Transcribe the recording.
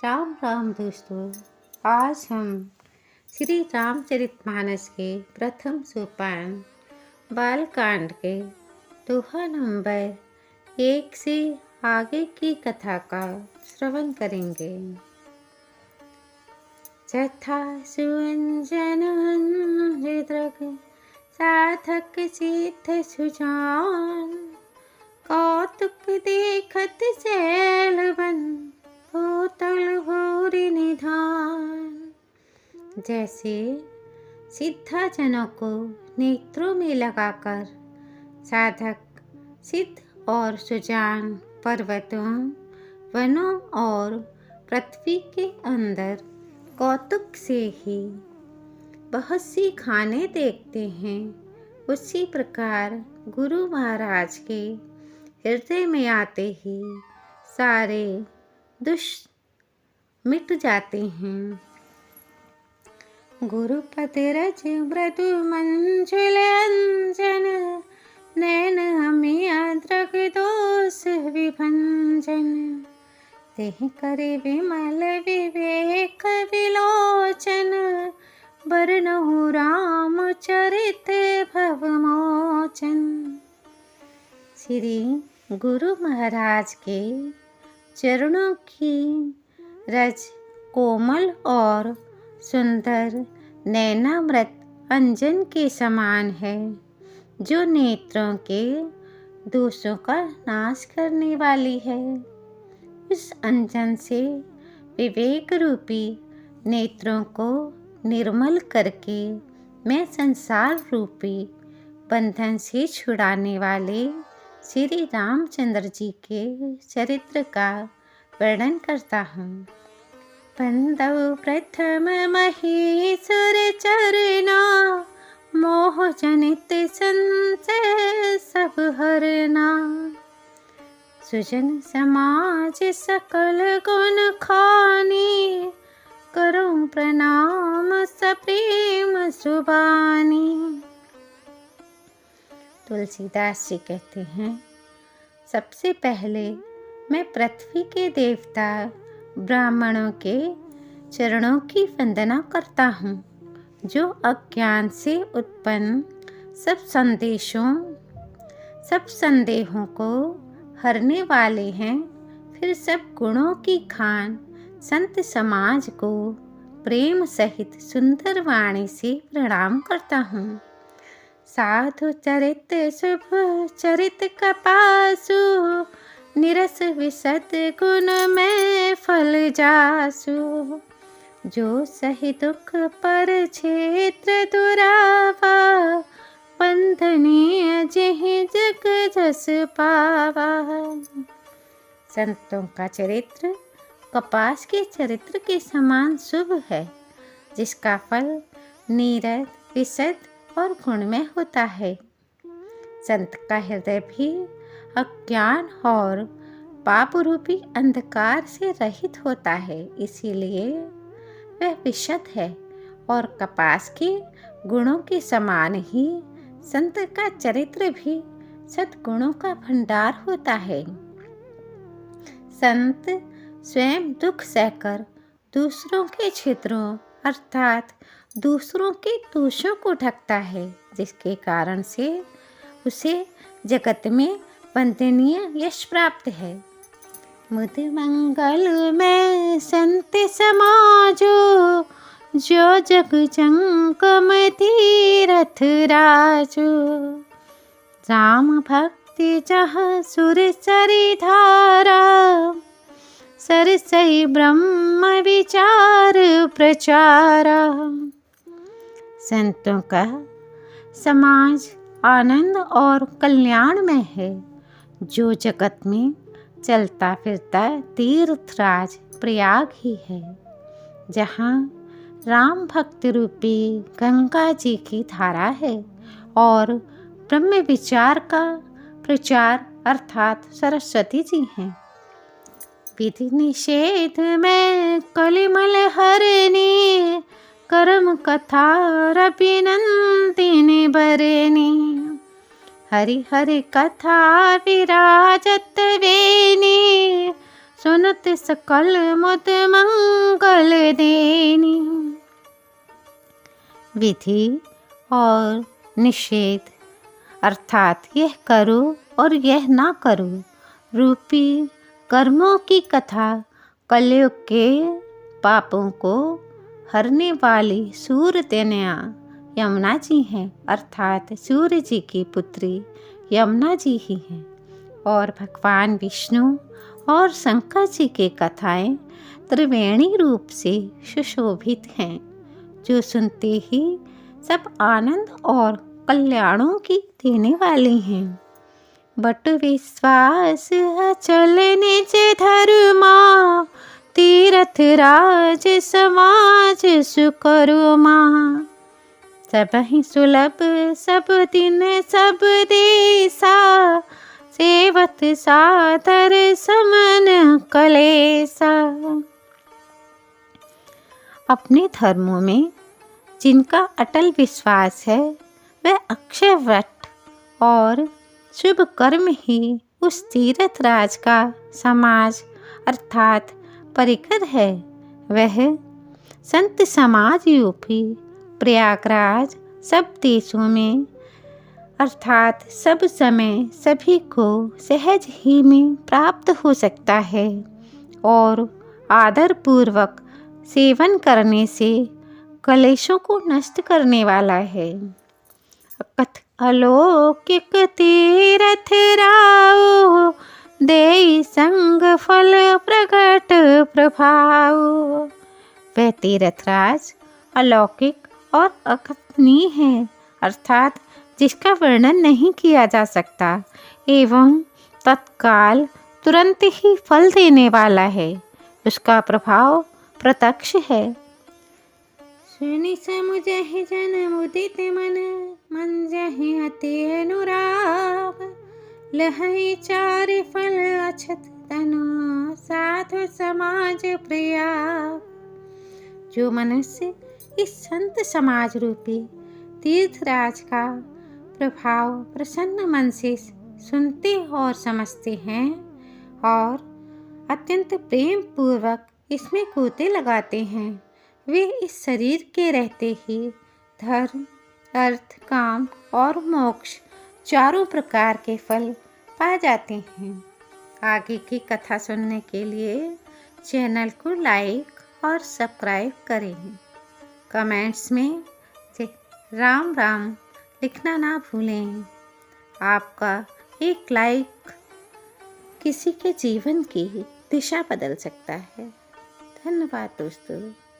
राम राम दोस्तों। आज हम श्री रामचरितमानस के प्रथम सोपान बालकांड के दोहा नंबर 1 से आगे की कथा का श्रवण करेंगे। जथा सुअंजन हृदृग साधक सिद्ध सुजान, कौतुक देखत शैलवन भूतल भूरि निधान। जैसे सिद्धाजनों को नेत्रों में लगाकर साधक सिद्ध और सुजान पर्वतों, वनों और पृथ्वी के अंदर कौतुक से ही बहुत सी खाने देखते हैं, उसी प्रकार गुरु महाराज के हृदय में आते ही सारे दुष्ट मिट जाते हैं। गुरुपद रज मृदु मंजुल अंजन, नैन हमें अद्रग दोष विभंजन। तेहि करे विमल विवेक विलोचन, बरनहु राम चरित भवमोचन। श्री गुरु महाराज के चरणों की रज कोमल और सुंदर नैनामृत अंजन के समान है, जो नेत्रों के दोषों का नाश करने वाली है। उस अंजन से विवेक रूपी नेत्रों को निर्मल करके मैं संसार रूपी बंधन से छुड़ाने वाले श्री रामचंद्र जी के चरित्र का वर्णन करता हूँ। बंदौ प्रथम महीसुर चरना, मोह जनित संशय सब हरना। सुजन समाज सकल गुण खानी, करूं प्रणाम सप्रेम सुबानी। तुलसीदास जी कहते हैं, सबसे पहले मैं पृथ्वी के देवता ब्राह्मणों के चरणों की वंदना करता हूँ, जो अज्ञान से उत्पन्न सब संदेहों को हरने वाले हैं। फिर सब गुणों की खान संत समाज को प्रेम सहित सुंदर वाणी से प्रणाम करता हूँ। साधु चरित शुभ चरित कपासु, निरस विशद गुण में फल जासु। जो सहि दुख पर क्षेत्र दुरावा, बंधनीय जेहि जग जस पावा। संतों का चरित्र कपास के चरित्र के समान शुभ है, जिसका फल नीरस विशद और गुणमय होता है। संत का हृदय भी अज्ञान और पाप रूपी अंधकार से रहित होता है, इसीलिए वह विशद है। और कपास के गुणों के समान ही संत का चरित्र भी सद्गुणों का भंडार होता है। संत स्वयं दुख सहकर दूसरों के छिद्रों अर्थात दूसरों के दोषों को ढकता है, जिसके कारण से उसे जगत में वंदनीय यश प्राप्त है। मुद मंगल में संत समाजो, जो जग जंगम तीरथ राजो। राम भक्ति जहाँ सुर सरी धारा, सरसई ब्रह्म विचार प्रचारा। संतों का समाज आनंद और कल्याण में है, जो जगत में चलता फिरता तीर्थराज प्रयाग ही है, जहाँ राम भक्ति रूपी गंगा जी की धारा है और ब्रह्म विचार का प्रचार अर्थात सरस्वती जी हैं। विधि निषेध में कलिमल हरनी, कर्म कथा रविनंदिनी बरनी। हरि हरि कथा विराजत वेनी, सुनत सकल मुद मंगल देनी। विधि और निषेध अर्थात यह करो और यह ना करो रूपी कर्मों की कथा कलयुग के पापों को हरने वाली सूरतनया यमुना जी हैं, अर्थात सूर्य जी की पुत्री यमुना जी ही हैं। और भगवान विष्णु और शंकर जी की कथाएं त्रिवेणी रूप से सुशोभित हैं, जो सुनते ही सब आनंद और कल्याणों की देने वाली हैं। बट विश्वास अचल निज धर्मा, तीर्थ राज समाज सुकर्मा। सबहि सुलभ सब दिन सब देसा, सेवत सादर समन कलेसा। अपने धर्मों में जिनका अटल विश्वास है वह अक्षय व्रत और शुभ कर्म ही उस तीर्थ राज का समाज अर्थात परिकर है। वह संत समाज यूपी प्रयागराज सब देशों में अर्थात सब समय सभी को सहज ही में प्राप्त हो सकता है और आदर पूर्वक सेवन करने से कलेशों को नष्ट करने वाला है। कथ अलौकिक तीर्थ राव, देई संग फल प्रकट प्रभाव। वह तीर्थराज अलौकिक और अकथनीय है, अर्थात जिसका वर्णन नहीं किया जा सकता एवं तत्काल तुरंत ही फल देने वाला है। उसका प्रभाव प्रत्यक्ष है। सुनि समुझहि जन मुदित मन, मन जहि अति अनुराग। लहै चार फल अछत तनु, साधु समाज प्रिया। जो मनुष्य इस संत समाज रूपी तीर्थराज का प्रभाव प्रसन्न मन से सुनते और समझते हैं और अत्यंत प्रेम पूर्वक इसमें गोते लगाते हैं, वे इस शरीर के रहते ही धर्म अर्थ काम और मोक्ष चारों प्रकार के फल पा जाते हैं। आगे की कथा सुनने के लिए चैनल को लाइक और सब्सक्राइब करें। कमेंट्स में राम राम लिखना ना भूलें। आपका एक लाइक किसी के जीवन की दिशा बदल सकता है। धन्यवाद दोस्तों।